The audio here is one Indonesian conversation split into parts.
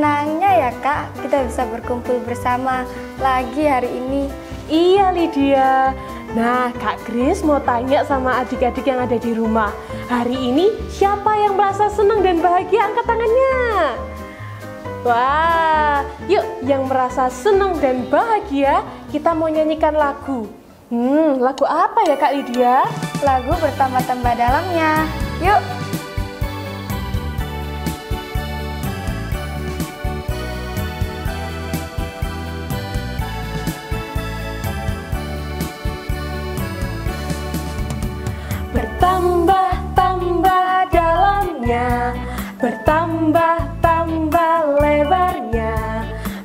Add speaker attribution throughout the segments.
Speaker 1: senangnya ya Kak, kita bisa berkumpul bersama lagi hari ini.
Speaker 2: Iya Lydia. Nah, Kak Grace mau tanya sama adik-adik yang ada di rumah. Hari ini siapa yang merasa senang dan bahagia? Angkat tangannya. Wah, yuk yang merasa senang dan bahagia, kita mau nyanyikan lagu. Lagu apa ya Kak Lydia?
Speaker 1: Lagu Bertambah-tambah Dalamnya. Yuk.
Speaker 2: Bertambah-tambah dalamnya, bertambah-tambah lebarnya,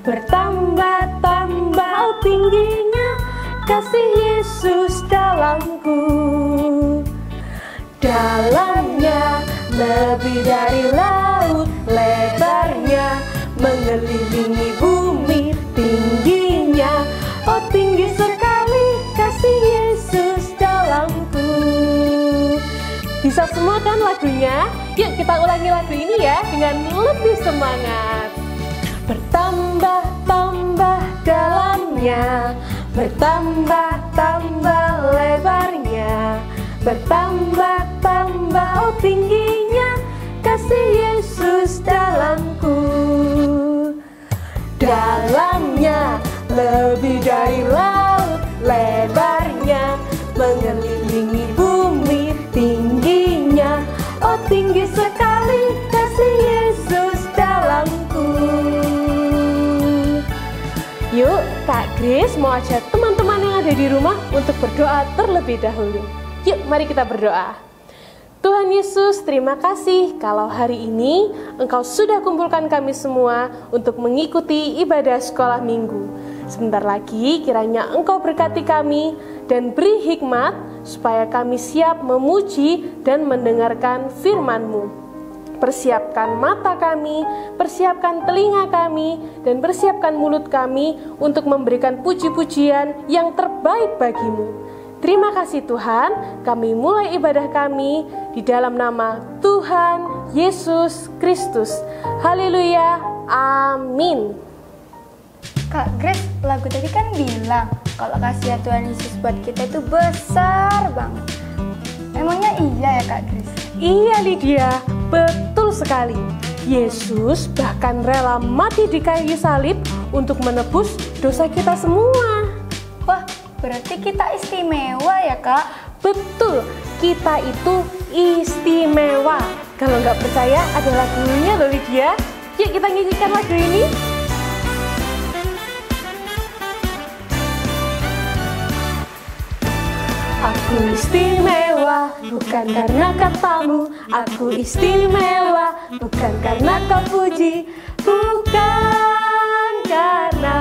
Speaker 2: bertambah-tambah tingginya kasih Yesus dalamku. Dalamnya lebih dari laut, lebarnya mengelilingi bumi, tingginya oh tinggi sekali kasih Yesus dalamku. Bisa semua kan lagunya? Yuk kita ulangi lagu ini ya dengan lebih semangat. Bertambah-tambah dalamnya, bertambah-tambah lebarnya, bertambah-tambah oh tingginya kasih Yesus dalamku. Dalamnya lebih dari laut, lebarnya mengelilingi bumi, tingginya oh tinggi sekali kasih Yesus dalamku. Yuk Kak Grace mau ajak teman-teman yang ada di rumah untuk berdoa terlebih dahulu. Yuk mari kita berdoa. Tuhan Yesus, terima kasih kalau hari ini Engkau sudah kumpulkan kami semua untuk mengikuti ibadah sekolah minggu. Sebentar lagi kiranya Engkau berkati kami dan beri hikmat supaya kami siap memuji dan mendengarkan firman-Mu. Persiapkan mata kami, persiapkan telinga kami, dan persiapkan mulut kami untuk memberikan puji-pujian yang terbaik bagi-Mu. Terima kasih Tuhan, kami mulai ibadah kami di dalam nama Tuhan Yesus Kristus. Haleluya, amin.
Speaker 1: Kak Grace, lagu tadi kan bilang kalau kasihan Tuhan Yesus buat kita itu besar banget. Emangnya iya ya Kak Grace?
Speaker 2: Iya Lydia, betul sekali. Yesus bahkan rela mati di kayu salib untuk menebus dosa kita semua.
Speaker 1: Wah, berarti kita istimewa ya Kak?
Speaker 2: Betul, kita itu istimewa. Kalau nggak percaya ada lagunya loh Lydia. Yuk kita nyanyikan lagu ini. Aku istimewa bukan karena katamu, aku istimewa bukan karena kau puji, bukan karena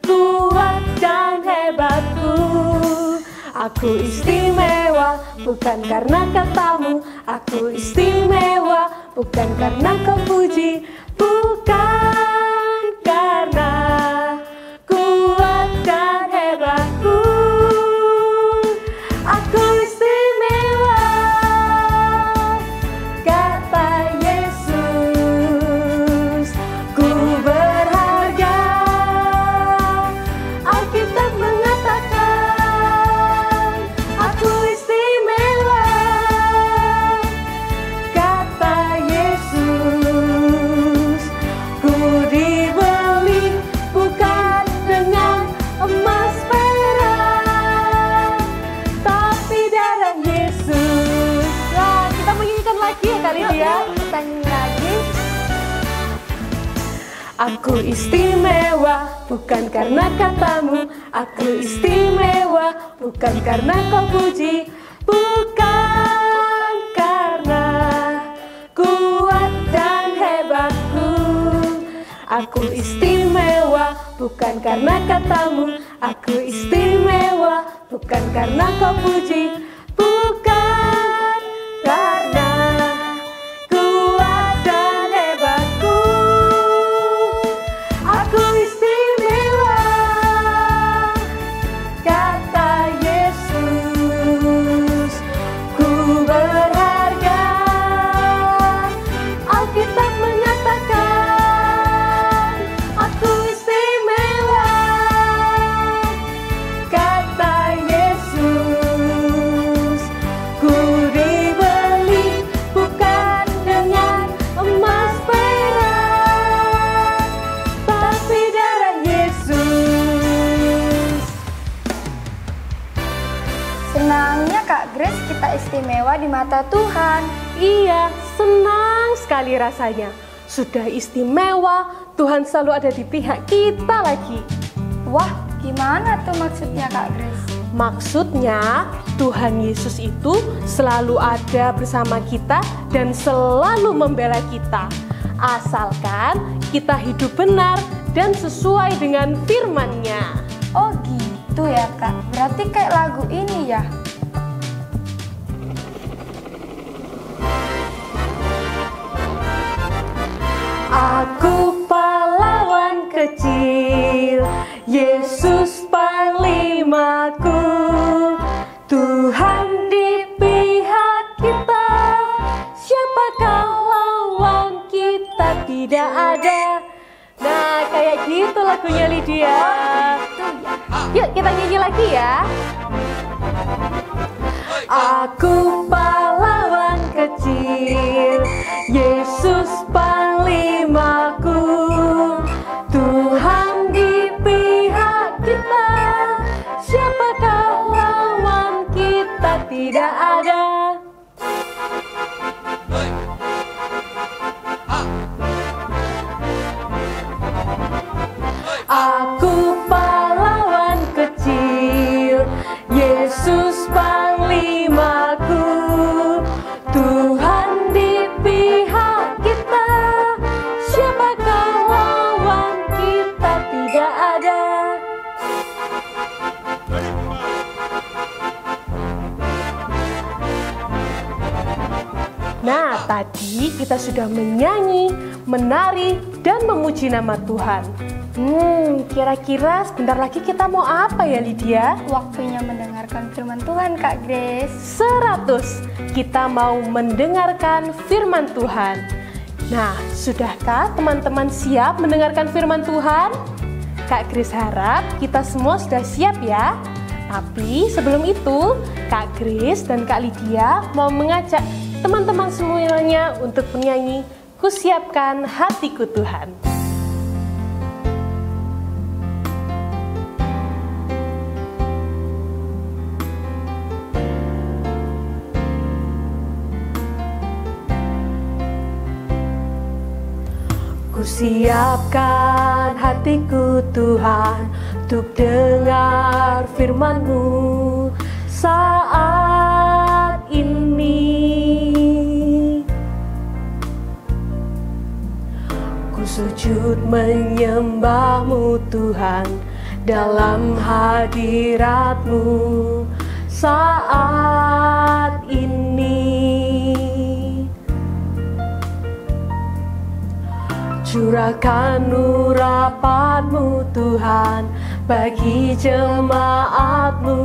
Speaker 2: kuat dan hebatku. Aku istimewa bukan karena katamu, aku istimewa bukan karena kau puji, bukan karena kuat dan hebatku. Aku istimewa, kata Yesus, ku berharga. Alkitab mengatakan, aku istimewa, kata Yesus, ku dibeli bukan dengan emas perak, tapi darah Yesus. Nah, kita menyanyikan lagi ya kali dia.
Speaker 1: Kita nyanyi lagi.
Speaker 2: Aku istimewa bukan karena katamu, aku istimewa bukan karena kau puji, bukan karena kuat dan hebatku. Aku istimewa bukan karena katamu, aku istimewa bukan karena kau puji, bukan karena kuat dan hebatku. Aku istimewa, kata Yesus, ku berharga. Alkitab mengatakan,
Speaker 1: Senangnya Kak Grace kita istimewa di mata Tuhan.
Speaker 2: Iya, senang sekali rasanya. Sudah istimewa, Tuhan selalu ada di pihak kita lagi.
Speaker 1: Wah, gimana tuh maksudnya Kak Grace?
Speaker 2: Maksudnya, Tuhan Yesus itu selalu ada bersama kita dan selalu membela kita. Asalkan kita hidup benar dan sesuai dengan firman-Nya.
Speaker 1: Oh gitu ya Kak, berarti kayak lagu ini ya.
Speaker 2: Aku pahlawan kecil, Yesus panglimaku, Tuhan di pihak kita, siapakah lawan kita, tidak ada. Nah, kayak gitu lagunya Lydia. Yuk kita nyanyi lagi ya. Aku pahlawan kecil, Yesus panglimaku, Tuhan di pihak kita, siapakah lawan kita, tidak ada. Aku pahlawan kecil, Yesus panglimaku, Tuhan di pihak kita, siapakah lawan kita, tidak ada. Nah, tadi kita sudah menyanyi, menari, dan memuji nama Tuhan. Kira-kira sebentar lagi kita mau apa ya Lydia?
Speaker 1: Waktunya mendengarkan firman Tuhan Kak Grace.
Speaker 2: 100. Kita mau mendengarkan firman Tuhan. Nah, sudahkah teman-teman siap mendengarkan firman Tuhan? Kak Grace harap kita semua sudah siap ya. Tapi sebelum itu, Kak Grace dan Kak Lydia mau mengajak teman-teman semuanya untuk menyanyi Kusiapkan Hatiku Tuhan. Kusiapkan hatiku Tuhan untuk dengar firman-Mu saat ini. Ku sujud menyembah-Mu Tuhan dalam hadirat-Mu saat ini. Curahkan urapan-Mu Tuhan bagi jemaat-Mu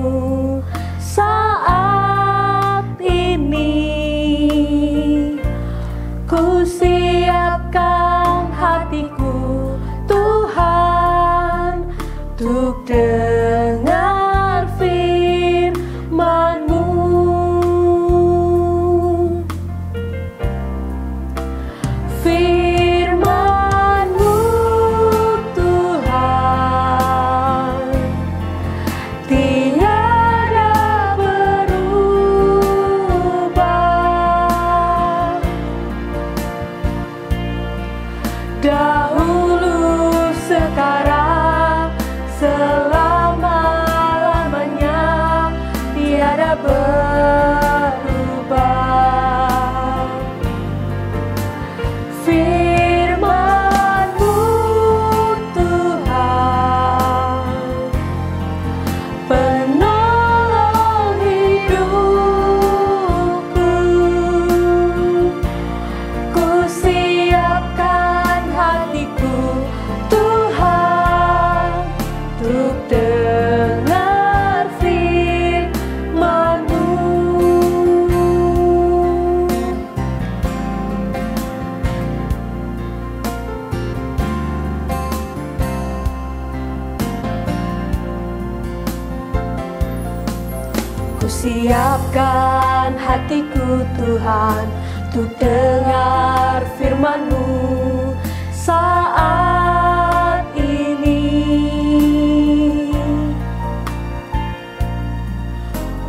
Speaker 2: saat ini. Ku siapkan hatiku Tuhan untuk dengar firman-Mu. Dahulu, sekarang, selama-lamanya tiada berubah. Firman-Mu Tuhan, penolong hidupku. Ku siapkan hatiku Tuhan untuk dengar firman-Mu. Ku siapkan hatiku Tuhan untuk dengar firman-Mu saat ini.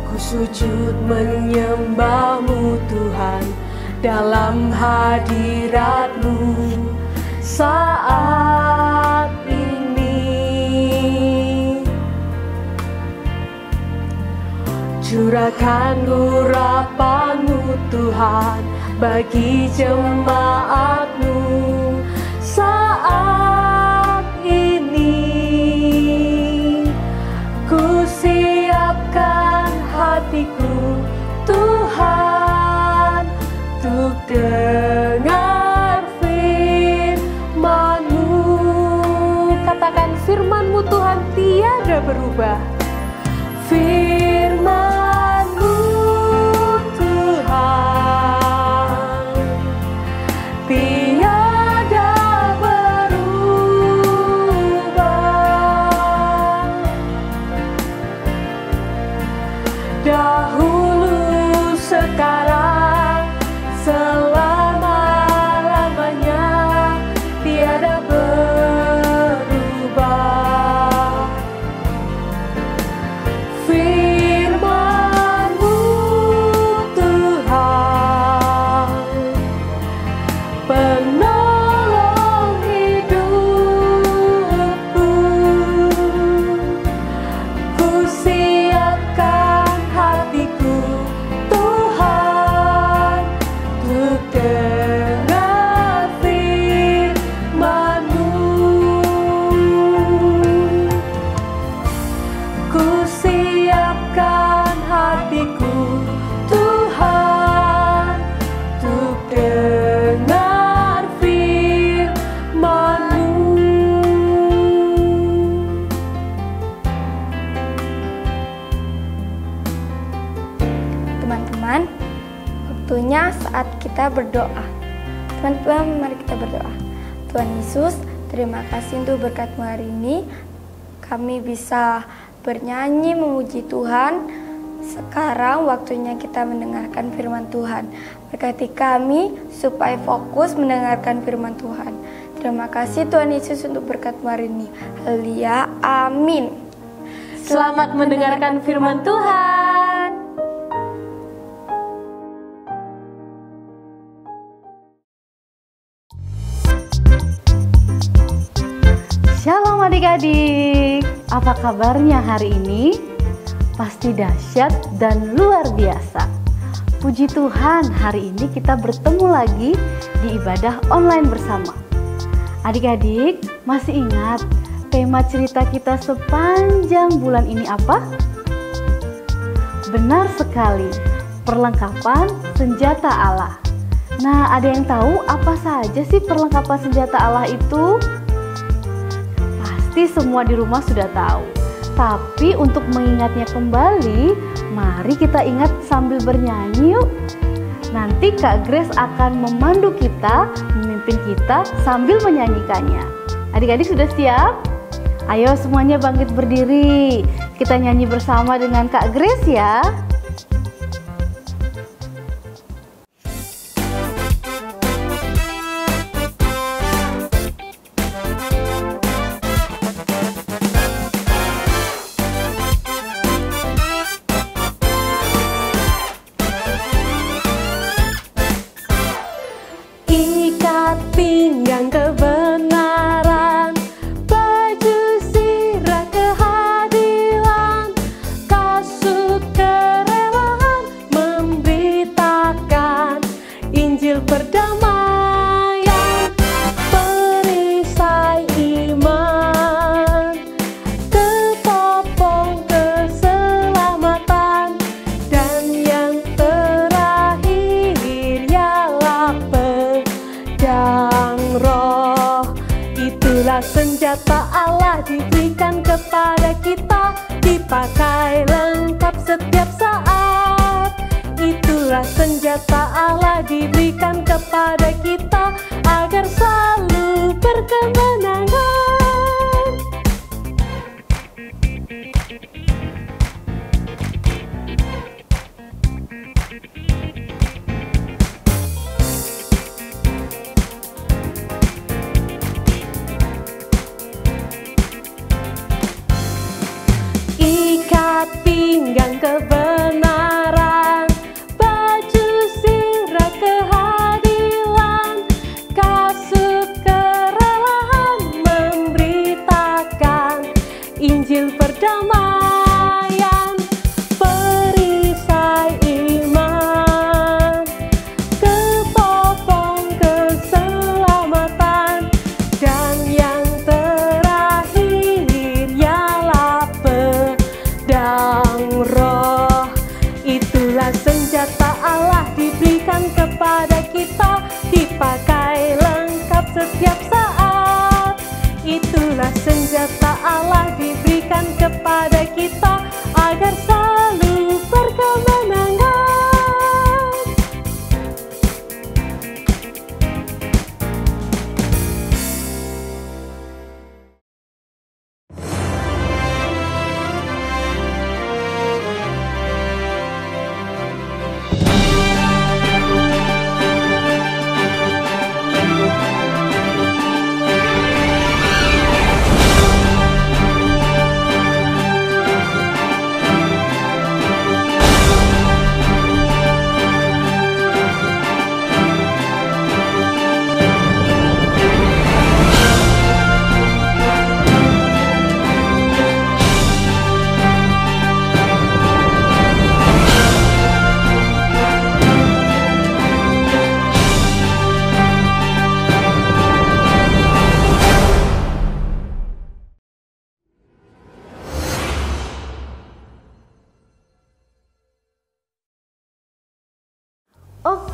Speaker 2: Ku sujud menyembah-Mu Tuhan, dalam hadirat-Mu saat ini. Curahkan urapan-Mu Tuhan bagi jemaat-Mu saat ini. Ku siapkan hatiku Tuhan untuk dengar firman-Mu. Katakan firman-Mu Tuhan tiada berubah. Firman-Mu Tuhan tiada berubah. Dahulu, sekarang, selama-lamanya tiada berubah. Firman-Mu Tuhan, penolong hidupku. Ku siapkan hatiku Tuhan untuk dengar firman-Mu. Ku siapkan hatiku Tuhan untuk dengar firman-Mu.
Speaker 1: Teman-teman, waktunya saat kita berdoa. Teman-teman, mari kita berdoa. Tuhan Yesus, terima kasih untuk berkat-Mu hari ini. Kami bisa bernyanyi memuji Tuhan. Sekarang waktunya kita mendengarkan firman Tuhan. Berkati kami supaya fokus mendengarkan firman Tuhan. Terima kasih Tuhan Yesus untuk berkat-Mu hari ini. Haleluya, amin.
Speaker 2: Selamat mendengarkan firman Tuhan.
Speaker 3: Shalom adik-adik, apa kabarnya hari ini? Pasti dahsyat dan luar biasa. Puji Tuhan, hari ini kita bertemu lagi di ibadah online bersama. Adik-adik, masih ingat tema cerita kita sepanjang bulan ini apa? Benar sekali, perlengkapan senjata Allah. Nah, ada yang tahu apa saja sih perlengkapan senjata Allah itu? Pasti semua di rumah sudah tahu. Tapi untuk mengingatnya kembali, mari kita ingat sambil bernyanyi yuk. Nanti Kak Grace akan memandu kita, memimpin kita sambil menyanyikannya. Adik-adik sudah siap? Ayo semuanya bangkit berdiri. Kita nyanyi bersama dengan Kak Grace ya.
Speaker 2: Pinggang kebenaran, baju sirah keadilan, kasut kerelaan, memberitakan Injil perdamaian, perisai iman, ketopong keselamatan, dan yang terakhir ialah pedang roh. Itulah senjata Allah diberikan kepada kita, dipakai lengkap setiap saat. Itulah senjata Allah diberikan kepada kita agar selalu berkemenangan. Ikat pinggang kebenaran,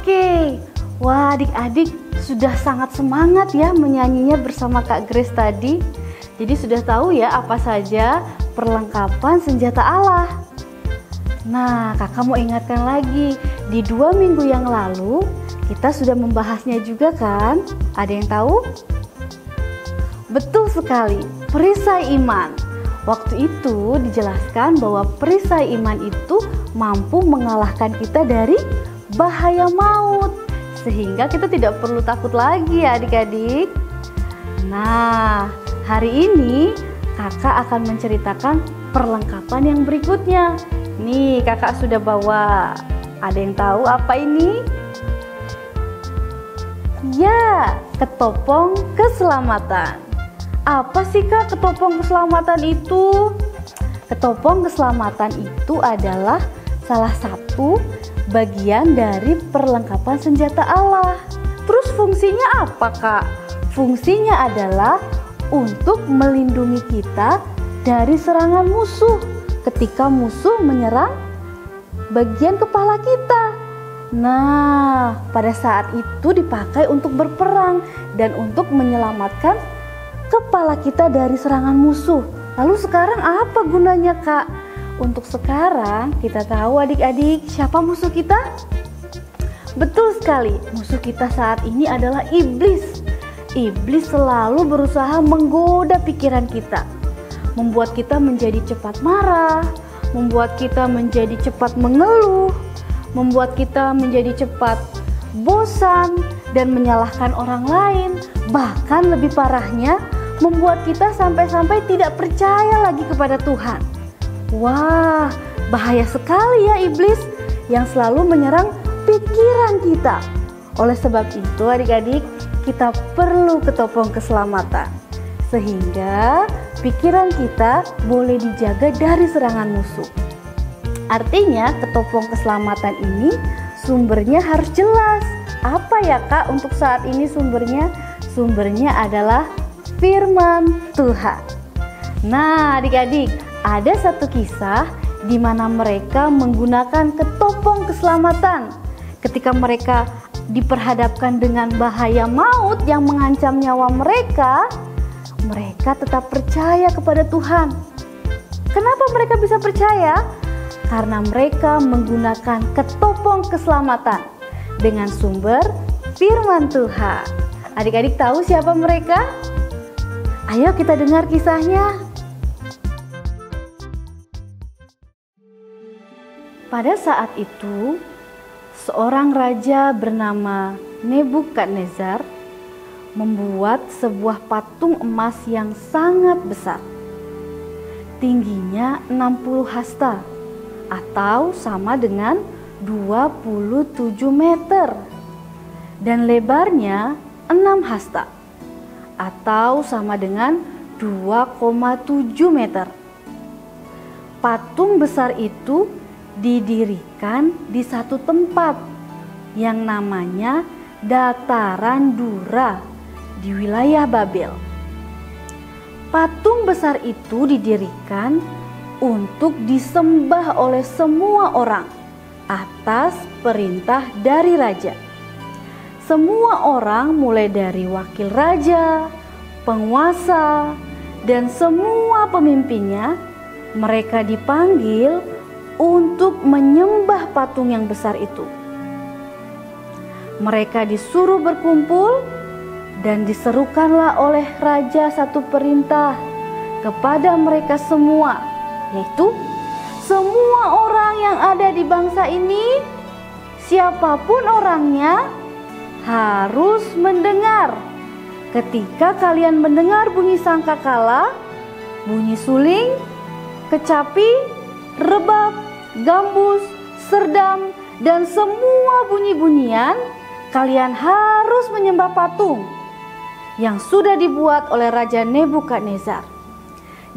Speaker 3: Oke, wah adik-adik sudah sangat semangat ya menyanyinya bersama Kak Grace tadi. Jadi sudah tahu ya apa saja perlengkapan senjata Allah. Nah, kakak mau ingatkan lagi, di 2 minggu yang lalu kita sudah membahasnya juga kan? Ada yang tahu? Betul sekali, perisai iman. Waktu itu dijelaskan bahwa perisai iman itu mampu mengalahkan kita dari bahaya maut, sehingga kita tidak perlu takut lagi ya adik-adik. Nah, hari ini kakak akan menceritakan perlengkapan yang berikutnya. Nih, kakak sudah bawa. Ada yang tahu apa ini? Ya, ketopong keselamatan. Apa sih Kak ketopong keselamatan itu? Ketopong keselamatan itu adalah salah satu bagian dari perlengkapan senjata Allah. Terus fungsinya apa Kak? Fungsinya adalah untuk melindungi kita dari serangan musuh ketika musuh menyerang bagian kepala kita. Nah, pada saat itu dipakai untuk berperang dan untuk menyelamatkan kepala kita dari serangan musuh. Lalu sekarang apa gunanya Kak? Untuk sekarang kita tahu adik-adik siapa musuh kita? Betul sekali, musuh kita saat ini adalah iblis. Iblis selalu berusaha menggoda pikiran kita, membuat kita menjadi cepat marah, membuat kita menjadi cepat mengeluh, membuat kita menjadi cepat bosan dan menyalahkan orang lain. Bahkan lebih parahnya, membuat kita sampai-sampai tidak percaya lagi kepada Tuhan. Wah, bahaya sekali ya iblis yang selalu menyerang pikiran kita. Oleh sebab itu adik-adik, kita perlu ketopong keselamatan sehingga pikiran kita boleh dijaga dari serangan musuh. Artinya ketopong keselamatan ini sumbernya harus jelas. Apa ya Kak untuk saat ini sumbernya? Sumbernya adalah firman Tuhan. Nah adik-adik, ada satu kisah di mana mereka menggunakan ketopong keselamatan. Ketika mereka diperhadapkan dengan bahaya maut yang mengancam nyawa mereka, mereka tetap percaya kepada Tuhan. Kenapa mereka bisa percaya? Karena mereka menggunakan ketopong keselamatan dengan sumber firman Tuhan. Adik-adik tahu siapa mereka? Ayo kita dengar kisahnya. Pada saat itu, seorang raja bernama Nebukadnezar membuat sebuah patung emas yang sangat besar. Tingginya 60 hasta atau sama dengan 27 meter. Dan lebarnya 6 hasta atau sama dengan 2,7 meter. Patung besar itu didirikan di satu tempat yang namanya Dataran Dura di wilayah Babel. Patung besar itu didirikan untuk disembah oleh semua orang atas perintah dari raja. Semua orang mulai dari wakil raja, penguasa, dan semua pemimpinnya, mereka dipanggil untuk menyembah patung yang besar itu. Mereka disuruh berkumpul dan diserukanlah oleh raja satu perintah kepada mereka semua, yaitu semua orang yang ada di bangsa ini, siapapun orangnya, harus mendengar. Ketika kalian mendengar bunyi sangkakala, bunyi suling, kecapi, rebab, gambus, serdam, dan semua bunyi-bunyian, kalian harus menyembah patung yang sudah dibuat oleh Raja Nebukadnezar.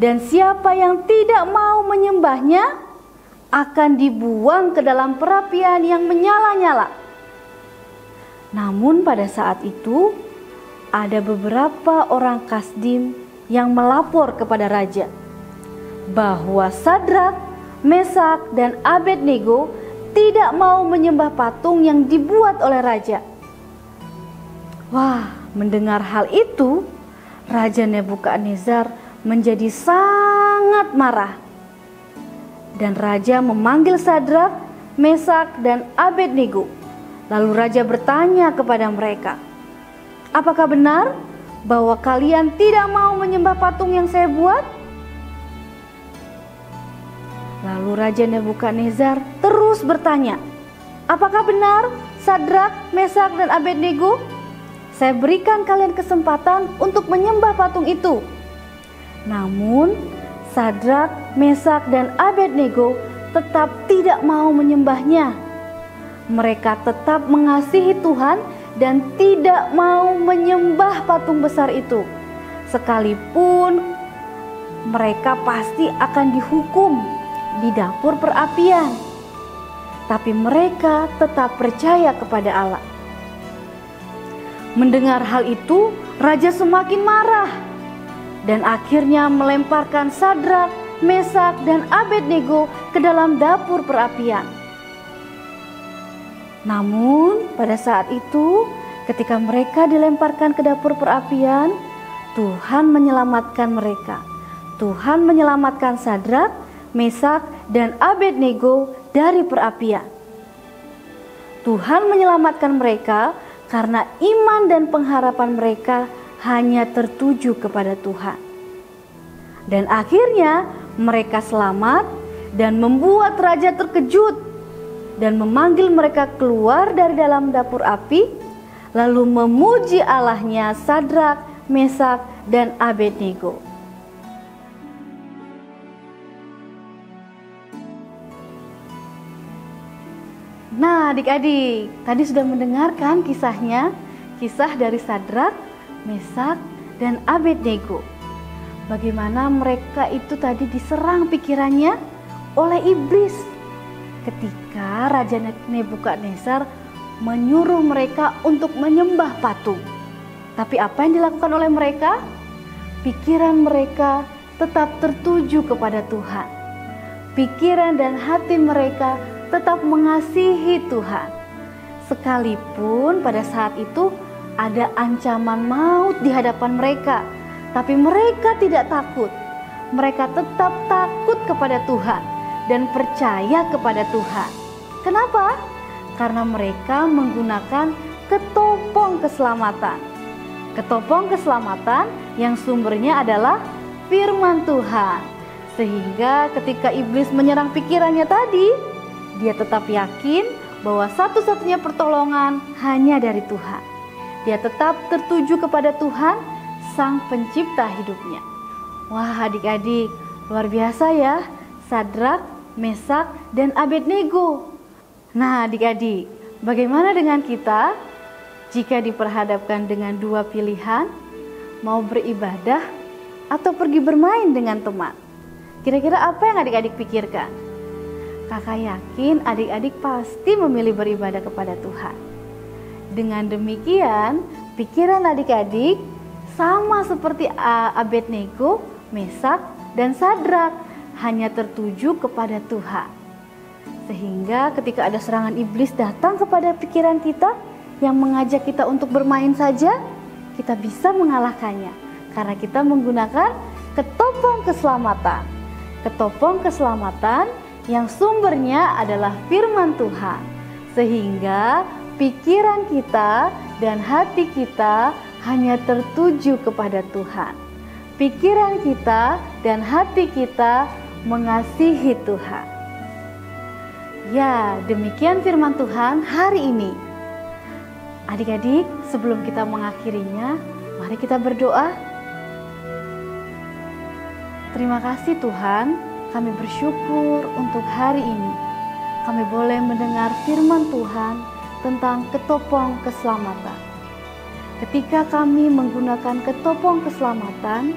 Speaker 3: Dan siapa yang tidak mau menyembahnya akan dibuang ke dalam perapian yang menyala-nyala. Namun pada saat itu ada beberapa orang Kasdim yang melapor kepada raja bahwa Sadrak, Mesak, dan Abednego tidak mau menyembah patung yang dibuat oleh raja. Wah, mendengar hal itu, Raja Nebukadnezar menjadi sangat marah. Dan raja memanggil Sadrak, Mesak, dan Abednego. Lalu raja bertanya kepada mereka, "Apakah benar bahwa kalian tidak mau menyembah patung yang saya buat?" Lalu Raja Nebukadnezar terus bertanya, "Apakah benar, Sadrak, Mesak, dan Abednego? Saya berikan kalian kesempatan untuk menyembah patung itu." Namun Sadrak, Mesak, dan Abednego tetap tidak mau menyembahnya. Mereka tetap mengasihi Tuhan dan tidak mau menyembah patung besar itu. Sekalipun mereka pasti akan dihukum di dapur perapian, tapi mereka tetap percaya kepada Allah. Mendengar hal itu, raja semakin marah dan akhirnya melemparkan Sadrak, Mesak, dan Abednego ke dalam dapur perapian. Namun pada saat itu, ketika mereka dilemparkan ke dapur perapian, Tuhan menyelamatkan mereka. Tuhan menyelamatkan Sadrak, Mesak, dan Abednego dari perapian. Tuhan menyelamatkan mereka karena iman dan pengharapan mereka hanya tertuju kepada Tuhan. Dan akhirnya mereka selamat dan membuat raja terkejut dan memanggil mereka keluar dari dalam dapur api, lalu memuji Allahnya Sadrak, Mesak, dan Abednego. Nah, adik-adik, tadi sudah mendengarkan kisahnya, kisah dari Sadrak, Mesak, dan Abednego. Bagaimana mereka itu tadi diserang pikirannya oleh iblis ketika Raja Nebukadnezar menyuruh mereka untuk menyembah patung. Tapi apa yang dilakukan oleh mereka? Pikiran mereka tetap tertuju kepada Tuhan. Pikiran dan hati mereka tetap mengasihi Tuhan. Sekalipun pada saat itu ada ancaman maut di hadapan mereka, tapi mereka tidak takut. Mereka tetap takut kepada Tuhan dan percaya kepada Tuhan. Kenapa? Karena mereka menggunakan ketopong keselamatan. Ketopong keselamatan yang sumbernya adalah firman Tuhan. Sehingga ketika iblis menyerang pikirannya tadi, dia tetap yakin bahwa satu-satunya pertolongan hanya dari Tuhan. Dia tetap tertuju kepada Tuhan, Sang Pencipta hidupnya. Wah, adik-adik, luar biasa ya, Sadrak, Mesak, dan Abednego. Nah, adik-adik, bagaimana dengan kita jika diperhadapkan dengan dua pilihan, mau beribadah atau pergi bermain dengan teman? Kira-kira apa yang adik-adik pikirkan? Kakak yakin adik-adik pasti memilih beribadah kepada Tuhan. Dengan demikian, pikiran adik-adik sama seperti Abednego, Mesak, dan Sadrak, hanya tertuju kepada Tuhan. Sehingga ketika ada serangan iblis datang kepada pikiran kita yang mengajak kita untuk bermain saja, kita bisa mengalahkannya karena kita menggunakan ketopong keselamatan. Ketopong keselamatan yang sumbernya adalah firman Tuhan, sehingga pikiran kita dan hati kita hanya tertuju kepada Tuhan. Pikiran kita dan hati kita mengasihi Tuhan. Ya, demikian firman Tuhan hari ini. Adik-adik, sebelum kita mengakhirinya, mari kita berdoa. Terima kasih Tuhan, kami bersyukur untuk hari ini. Kami boleh mendengar firman Tuhan tentang ketopong keselamatan. Ketika kami menggunakan ketopong keselamatan,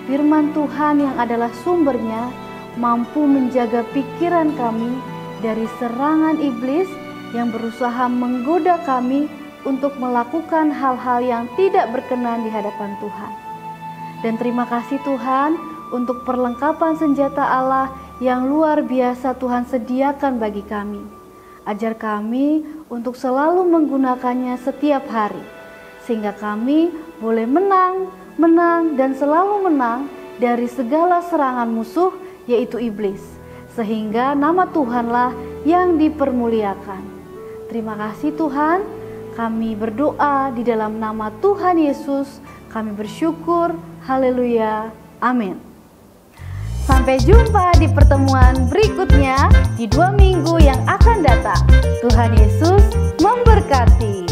Speaker 3: firman Tuhan yang adalah sumbernya mampu menjaga pikiran kami dari serangan iblis yang berusaha menggoda kami untuk melakukan hal-hal yang tidak berkenan di hadapan Tuhan. Dan terima kasih Tuhan untuk perlengkapan senjata Allah yang luar biasa Tuhan sediakan bagi kami. Ajar kami untuk selalu menggunakannya setiap hari, sehingga kami boleh menang, dan selalu menang dari segala serangan musuh, yaitu iblis, sehingga nama Tuhanlah yang dipermuliakan. Terima kasih Tuhan, kami berdoa di dalam nama Tuhan Yesus, kami bersyukur, haleluya, amin. Sampai jumpa di pertemuan berikutnya di 2 minggu yang akan datang. Tuhan Yesus memberkati.